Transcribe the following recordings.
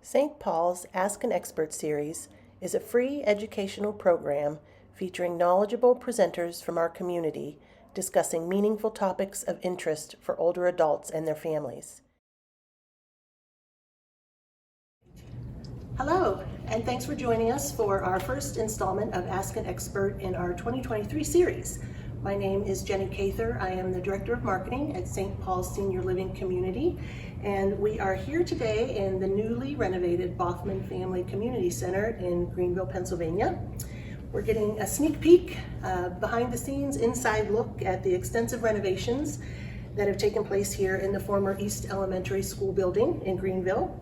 St. Paul's Ask an Expert series is a free educational program featuring knowledgeable presenters from our community discussing meaningful topics of interest for older adults and their families. Hello, and thanks for joining us for our first installment of Ask an Expert in our 2023 series. My name is Jenny Cather. I am the Director of Marketing at St. Paul's Senior Living Community, and we are here today in the newly renovated Baughman Family Community Center in Greenville, Pennsylvania. We're getting a sneak peek, behind the scenes, inside look at the extensive renovations that have taken place here in the former East Elementary School building in Greenville.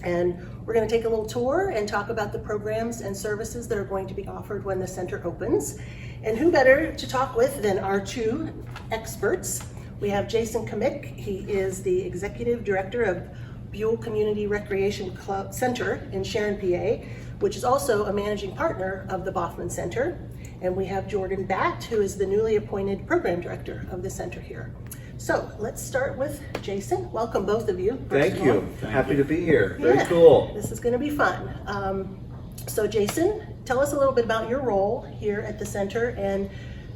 And we're going to take a little tour and talk about the programs and services that are going to be offered when the center opens. And who better to talk with than our two experts. We have Jason Kmick. He is the Executive Director of Buell Community Recreation Club Center in Sharon, PA, which is also a managing partner of the Baughman Center. And we have Jordan Batt, who is the newly appointed Program Director of the center here. So let's start with Jason. Welcome, both of you. Thank you. Happy to be here. Yeah, very cool. This is going to be fun. So Jason, tell us a little bit about your role here at the center and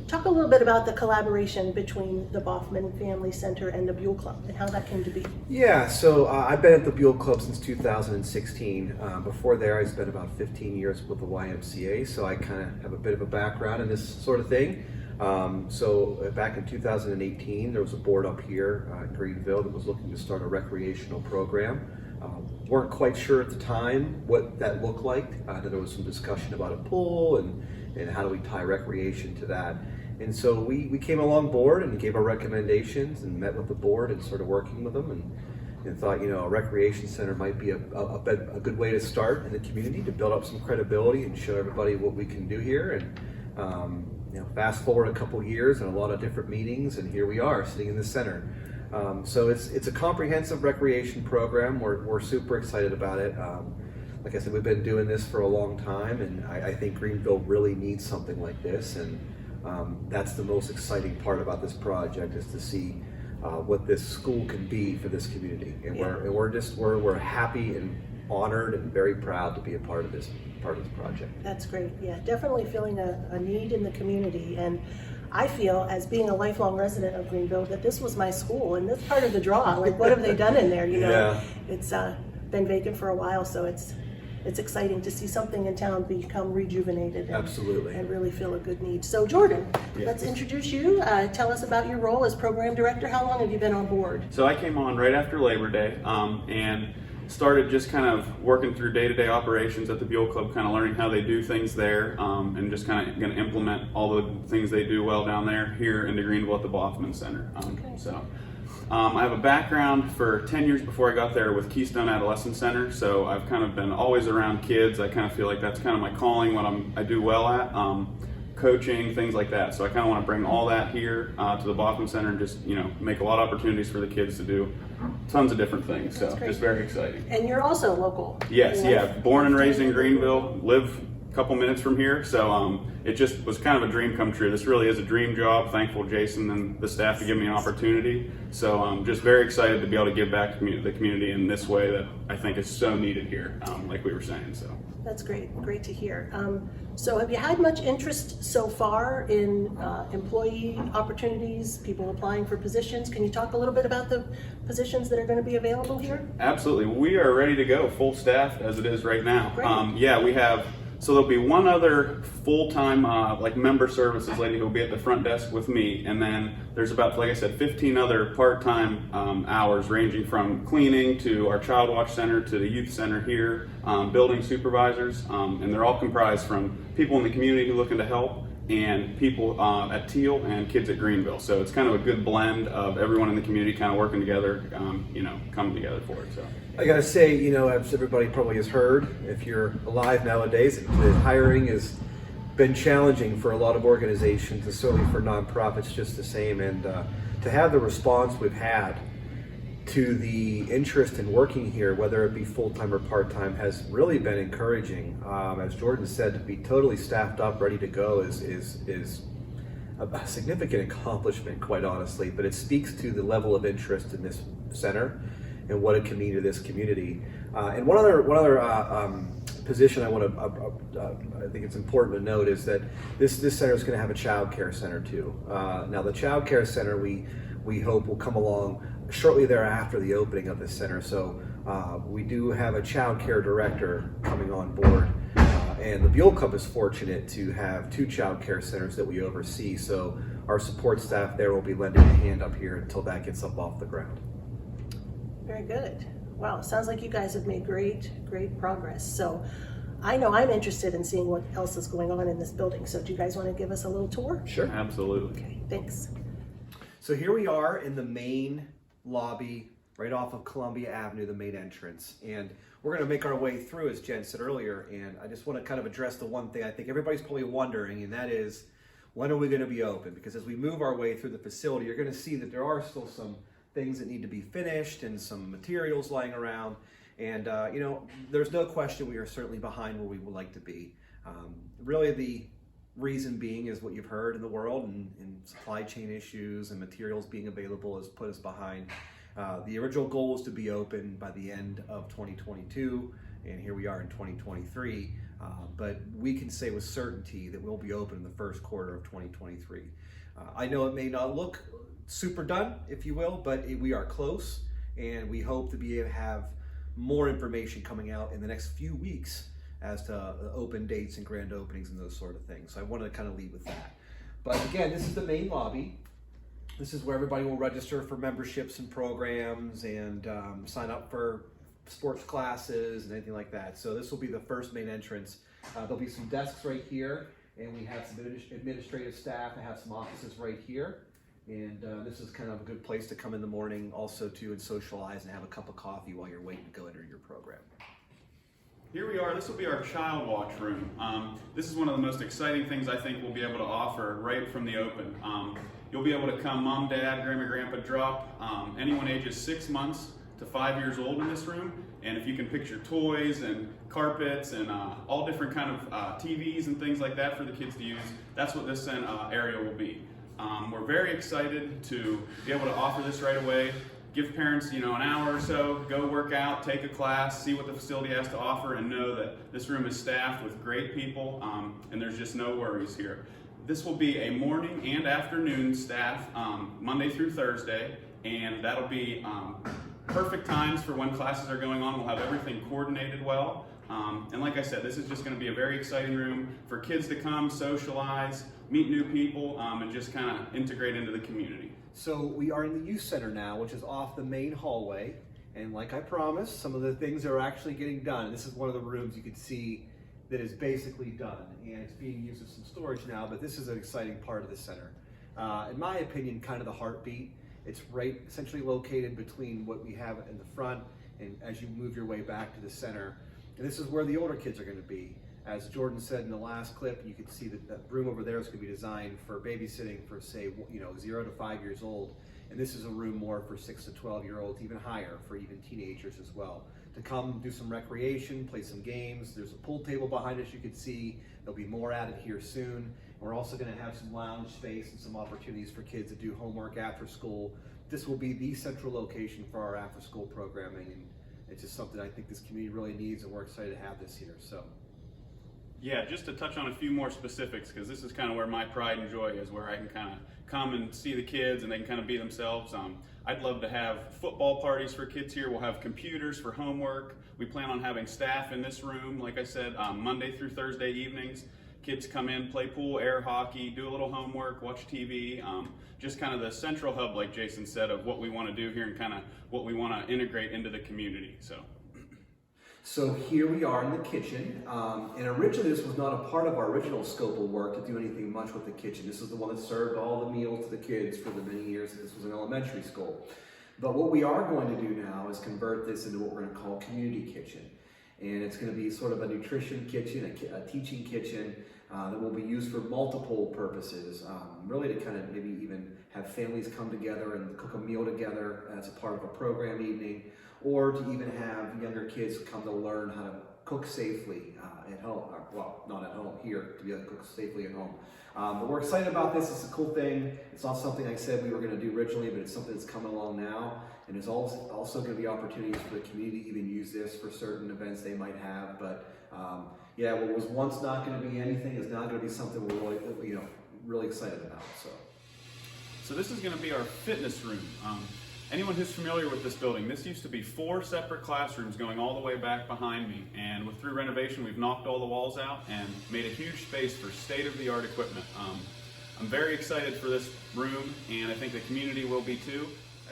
talk a little bit about the collaboration between the Baughman Family Center and the Buell Club and how that came to be. Yeah, so I've been at the Buell Club since 2016. Before there, I spent about 15 years with the YMCA, so I kind of have a bit of a background in this sort of thing. So back in 2018, there was a board up here in Greenville that was looking to start a recreational program. Weren't quite sure at the time what that looked like. There was some discussion about a pool and how do we tie recreation to that. And so we came along board and gave our recommendations and met with the board and started working with them and thought, a recreation center might be a good way to start in the community to build up some credibility and show everybody what we can do here. And fast forward a couple years and a lot of different meetings, and here we are sitting in the center. So it's a comprehensive recreation program. We're super excited about it. Like I said, we've been doing this for a long time, and I think Greenville really needs something like this. And that's the most exciting part about this project, is to see what this school can be for this community. And we're happy and honored and very proud to be a part of this project. That's great. Yeah, definitely feeling a need in the community. And I feel, as being a lifelong resident of Greenville, that this was my school, and that's part of the draw. Like, what have they done in there? Yeah. It's been vacant for a while, so it's exciting to see something in town become rejuvenated. Absolutely. And really feel a good need. So Jordan, let's introduce you. Tell us about your role as program director. How long have you been on board? So I came on right after Labor Day, and started just kind of working through day-to-day operations at the Buell Club, kind of learning how they do things there, and just kind of going to implement all the things they do well down there here into Greenville at the Baughman Center. So I have a background for 10 years before I got there with Keystone Adolescent Center, so I've kind of been always around kids. I kind of feel like that's kind of my calling, what I do well at. Coaching, things like that. So I kind of want to bring all that here to the Baughman Center and just, make a lot of opportunities for the kids to do tons of different things. So just very exciting. And you're also local. Yes, yeah. Born and raised in Greenville, live a couple minutes from here. So it just was kind of a dream come true. This really is a dream job. Thankful Jason and the staff to give me an opportunity. So I'm just very excited to be able to give back to the community in this way that I think is so needed here, like we were saying. So that's great. Great to hear. So have you had much interest so far in employee opportunities, people applying for positions? Can you talk a little bit about the positions that are going to be available here? Absolutely. We are ready to go, full staffed as it is right now. Great. We have, so there'll be one other full-time member services lady who will be at the front desk with me, and then there's about, like I said, 15 other part-time hours ranging from cleaning to our child watch center to the youth center here, building supervisors, and they're all comprised from people in the community who are looking to help and people at Teal and kids at Greenville. So it's kind of a good blend of everyone in the community kind of working together, coming together for it. So I gotta say, as everybody probably has heard, if you're alive nowadays, the hiring has been challenging for a lot of organizations, and certainly for nonprofits just the same. And to have the response we've had to the interest in working here, whether it be full-time or part-time, has really been encouraging. As Jordan said, to be totally staffed up, ready to go is a significant accomplishment, quite honestly, but it speaks to the level of interest in this center and what it can mean to this community. And one other position I want to, I think it's important to note is that this center is going to have a child care center too. Now the child care center we hope will come along shortly thereafter the opening of this center. So we do have a child care director coming on board. And the Buell Club is fortunate to have 2 child care centers that we oversee. So our support staff there will be lending a hand up here until that gets up off the ground. Very good. Wow, sounds like you guys have made great progress. So I know I'm interested in seeing what else is going on in this building. So do you guys want to give us a little tour? Sure. Absolutely. Okay, thanks. So here we are in the main lobby, right off of Columbia Avenue, the main entrance. And we're going to make our way through, as Jen said earlier, and I just want to kind of address the one thing I think everybody's probably wondering, and that is, when are we going to be open? Because as we move our way through the facility, you're going to see that there are still some things that need to be finished and some materials lying around. And, there's no question we are certainly behind where we would like to be. Really, the reason being is what you've heard in the world, and supply chain issues and materials being available has put us behind. The original goal was to be open by the end of 2022, and here we are in 2023. But we can say with certainty that we'll be open in the first quarter of 2023. I know it may not look super done, if you will, but we are close, and we hope to be able to have more information coming out in the next few weeks as to open dates and grand openings and those sort of things. So I wanted to kind of lead with that. But again, this is the main lobby. This is where everybody will register for memberships and programs and sign up for sports classes and anything like that. So this will be the first main entrance. There'll be some desks right here, and we have some administrative staff and have some offices right here. And this is kind of a good place to come in the morning also to and socialize and have a cup of coffee while you're waiting to go enter your program. Here we are. This will be our child watch room. This is one of the most exciting things I think we'll be able to offer right from the open. You'll be able to come mom, dad, grandma, grandpa, drop anyone ages 6 months to 5 years old in this room. And if you can picture toys and carpets and all different kind of TVs and things like that for the kids to use, that's what this area will be. We're very excited to be able to offer this right away. Give parents, an hour or so, go work out, take a class, see what the facility has to offer, and know that this room is staffed with great people, and there's just no worries here. This will be a morning and afternoon staff, Monday through Thursday, and that'll be perfect times for when classes are going on. We'll have everything coordinated well. And like I said, this is just going to be a very exciting room for kids to come, socialize, meet new people, and just kind of integrate into the community. So we are in the youth center now, which is off the main hallway. And like I promised, some of the things are actually getting done. This is one of the rooms you can see that is basically done. And it's being used as some storage now, but this is an exciting part of the center. In my opinion, kind of the heartbeat. It's right essentially located between what we have in the front and as you move your way back to the center. And this is where the older kids are going to be. As Jordan said in the last clip, you can see that that room over there is going to be designed for babysitting for, say, 0 to 5 years old. And this is a room more for 6 to 12-year-olds, even higher for even teenagers as well. To come do some recreation, play some games. There's a pool table behind us you can see. There'll be more added here soon. We're also going to have some lounge space and some opportunities for kids to do homework after school. This will be the central location for our after school programming, and it's just something I think this community really needs, and we're excited to have this here. So. Yeah, just to touch on a few more specifics, because this is kind of where my pride and joy is, where I can kind of come and see the kids and they can kind of be themselves. I'd love to have football parties for kids here. We'll have computers for homework. We plan on having staff in this room, like I said, Monday through Thursday evenings. Kids come in, play pool, air hockey, do a little homework, watch TV. Just kind of the central hub, like Jason said, of what we want to do here and kind of what we want to integrate into the community. So here we are in the kitchen, and originally this was not a part of our original scope of work to do anything much with the kitchen. This is the one that served all the meals to the kids for the many years that this was an elementary school. But what we are going to do now is convert this into what we're going to call community kitchen. And it's going to be sort of a nutrition kitchen, a teaching kitchen that will be used for multiple purposes, really to kind of maybe even have families come together and cook a meal together as a part of a program evening, or to even have younger kids come to learn how to cook safely at home. Well, not at home, here, to be able to cook safely at home. But we're excited about this. It's a cool thing. It's not something I said we were going to do originally, but it's something that's coming along now. And there's also going to be opportunities for the community to even use this for certain events they might have. But yeah, what was once not going to be anything is now going to be something we're really excited about. So this is going to be our fitness room. Anyone who's familiar with this building, this used to be 4 separate classrooms going all the way back behind me, and through renovation we've knocked all the walls out and made a huge space for state-of-the-art equipment. I'm very excited for this room, and I think the community will be too.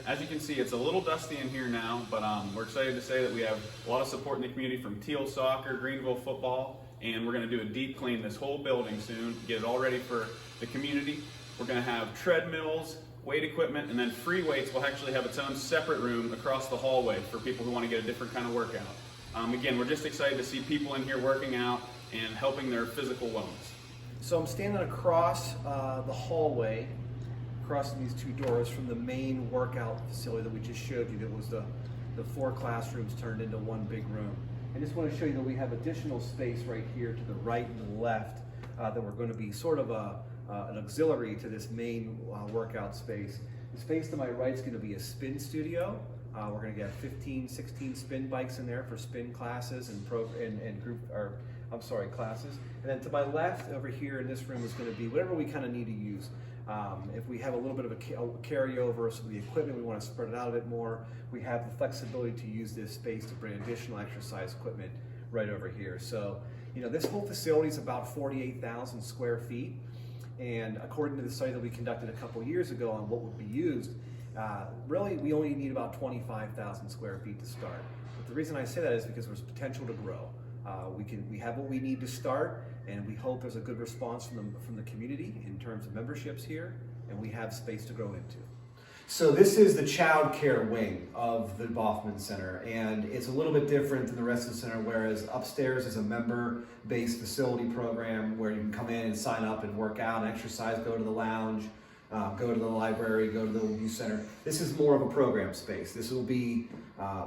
As you can see, it's a little dusty in here now, but we're excited to say that we have a lot of support in the community from Teal Soccer, Greenville Football, and we're going to do a deep clean this whole building soon, get it all ready for the community. We're going to have treadmills, weight equipment, and then free weights will actually have its own separate room across the hallway for people who want to get a different kind of workout. Again, we're just excited to see people in here working out and helping their physical wellness. So I'm standing across the hallway, crossing these 2 doors from the main workout facility that we just showed you. That was the 4 classrooms turned into one big room. I just want to show you that we have additional space right here to the right and the left that we're going to be sort of an auxiliary to this main workout space. The space to my right is going to be a spin studio. We're going to get 15, 16 spin bikes in there for spin classes and classes. And then to my left over here in this room is going to be whatever we kind of need to use. If we have a little bit of a carryover, so the equipment, we want to spread it out a bit more, we have the flexibility to use this space to bring additional exercise equipment right over here. So, this whole facility is about 48,000 square feet. And according to the study that we conducted a couple years ago on what would be used, really we only need about 25,000 square feet to start. But the reason I say that is because there's potential to grow. We have what we need to start, and we hope there's a good response from the community in terms of memberships here, and we have space to grow into. So this is the child care wing of the Baughman Center, and it's a little bit different than the rest of the center, whereas upstairs is a member-based facility program where you can come in and sign up and work out and exercise, go to the lounge, go to the library, go to the youth center. This is more of a program space. This will be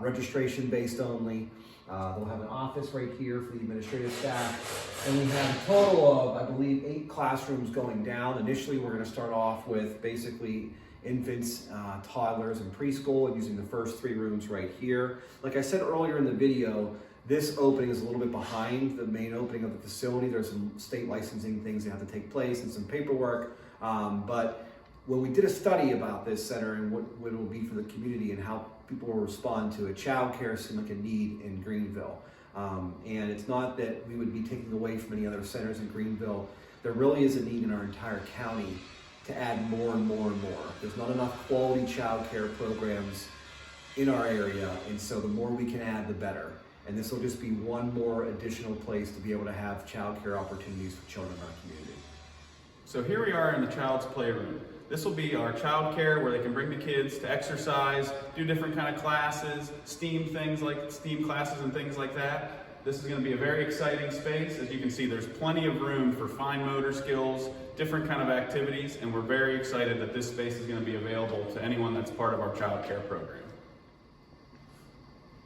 registration-based only. They'll have an office right here for the administrative staff, and we have a total of, I believe, 8 classrooms going down. Initially, we're going to start off with basically infants, toddlers, and preschool, and using the first 3 rooms right here. Like I said earlier in the video, this opening is a little bit behind the main opening of the facility. There's some state licensing things that have to take place and some paperwork, but when we did a study about this center and what it will be for the community and how people will respond to it, child care seemed like a need in Greenville. And it's not that we would be taking away from any other centers in Greenville. There really is a need in our entire county to add more and more and more. There's not enough quality child care programs in our area, and so the more we can add, the better. And this will just be one more additional place to be able to have child care opportunities for children in our community. So here we are in the child's playroom. This will be our child care where they can bring the kids to exercise, do different kind of classes, STEAM classes and things like that. This is going to be a very exciting space. As you can see, there's plenty of room for fine motor skills, different kind of activities, and we're very excited that this space is going to be available to anyone that's part of our child care program.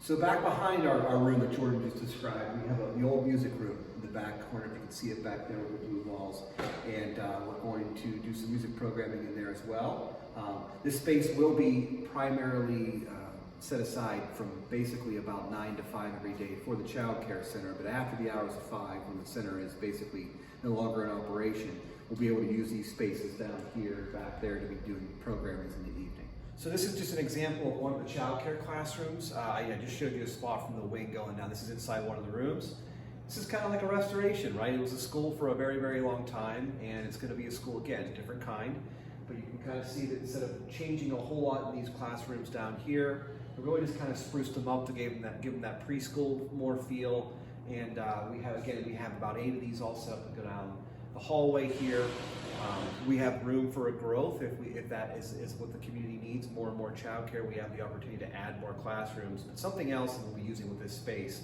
So back behind our room that Jordan just described, we have the old music room in the back corner. You can see it back there with the blue walls. And we're going to do some music programming in there as well. This space will be primarily set aside from basically about 9 to 5 every day for the child care center. But after the hours of 5, when the center is basically no longer in operation, we'll be able to use these spaces down here, back there, to be doing programming in the evening. So this is just an example of one of the child care classrooms. I just showed you a spot from the wing going down. This is inside one of the rooms. This is kind of like a restoration, right? It was a school for a very, very long time, and it's going to be a school again, a different kind. But you can kind of see that instead of changing a whole lot in these classrooms down here, we really just kind of spruced them up to give them that preschool more feel. And we have about 8 of these all set up to go down the hallway here. We have room for a growth if that is what the community needs, more and more childcare. We have the opportunity to add more classrooms. But something else that we'll be using with this space,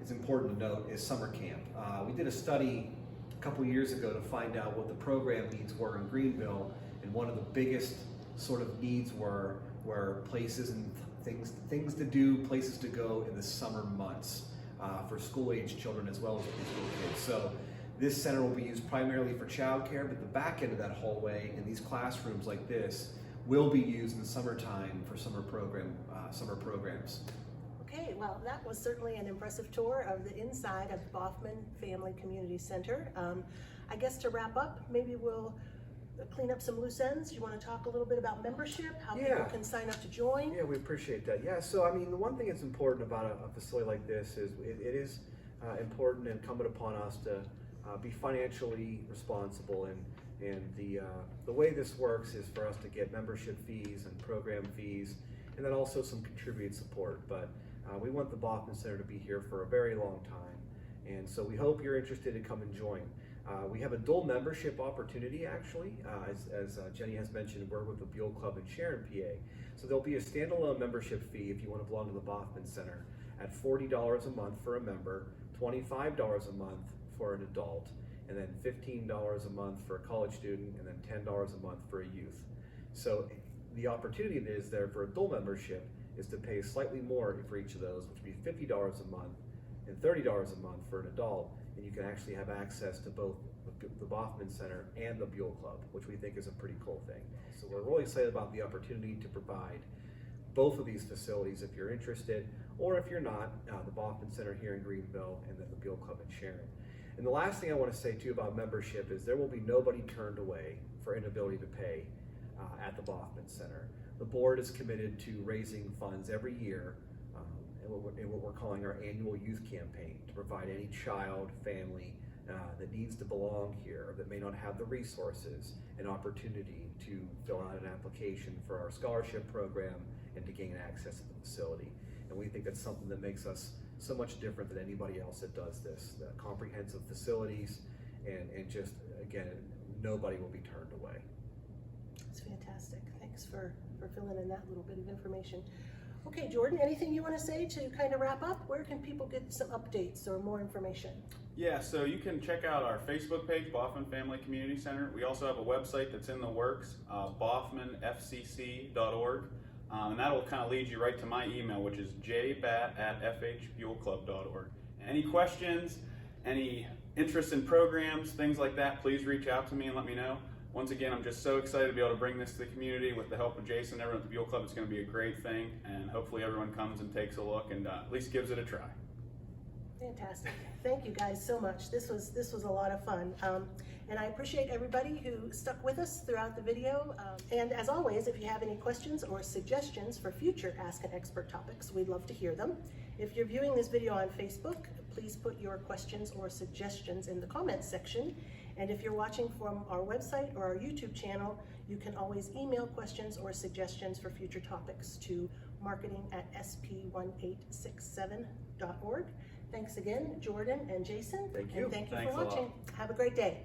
it's important to note, is summer camp. We did a study a couple years ago to find out what the program needs were in Greenville, and one of the biggest sort of needs were places and things to do, places to go in the summer months. for school-age children as well as preschool kids. So this center will be used primarily for childcare, but the back end of that hallway and these classrooms like this will be used in the summertime for summer programs. Okay, well, that was certainly an impressive tour of the inside of Baughman Family Community Center. I guess to wrap up, maybe we'll clean up some loose ends. You want to talk a little bit about membership, how people can sign up to join? Yeah, we appreciate that. Yeah, so I mean, the one thing that's important about a facility like this is it is important and incumbent upon us to be financially responsible, and the way this works is for us to get membership fees and program fees, and then also some contributed support. But we want the Baughman Center to be here for a very long time, and so we hope you're interested to come and join. We have a dual membership opportunity, actually. As Jenny has mentioned, we're with the Buell Club in Sharon, PA. So there'll be a standalone membership fee if you want to belong to the Baughman Center at $40 a month for a member, $25 a month for an adult, and then $15 a month for a college student, and then $10 a month for a youth. So the opportunity that is there for a dual membership is to pay slightly more for each of those, which would be $50 a month and $30 a month for an adult, and you can actually have access to both the Baughman Center and the Buell Club, which we think is a pretty cool thing. So we're really excited about the opportunity to provide both of these facilities if you're interested, or if you're not, the Baughman Center here in Greenville and then the Buell Club in Sharon. And the last thing I want to say too about membership is there will be nobody turned away for inability to pay at the Baughman Center. The board is committed to raising funds every year in what we're calling our annual youth campaign to provide any child, family that needs to belong here, that may not have the resources and opportunity to fill out an application for our scholarship program and to gain access to the facility. And we think that's something that makes us so much different than anybody else that does this. The comprehensive facilities, and just, again, nobody will be turned away. That's fantastic. Thanks for filling in that little bit of information. Okay, Jordan, anything you want to say to kind of wrap up? Where can people get some updates or more information? Yeah, so you can check out our Facebook page, Baughman Family Community Center. We also have a website that's in the works, baughmanfcc.org. And that'll kind of lead you right to my email, which is jbat@fhbuellclub.org. Any questions, any interest in programs, things like that, please reach out to me and let me know. Once again, I'm just so excited to be able to bring this to the community with the help of Jason and everyone at the Buell Club. It's going to be a great thing, and hopefully everyone comes and takes a look and at least gives it a try. Fantastic. Thank you guys so much. This was a lot of fun. And I appreciate everybody who stuck with us throughout the video. And as always, if you have any questions or suggestions for future Ask an Expert topics, we'd love to hear them. If you're viewing this video on Facebook, please put your questions or suggestions in the comments section. And if you're watching from our website or our YouTube channel, you can always email questions or suggestions for future topics to marketing@sp1867.org. Thanks again, Jordan and Jason. Thank you. And thank you Thanks for a lot. watching. Have a great day.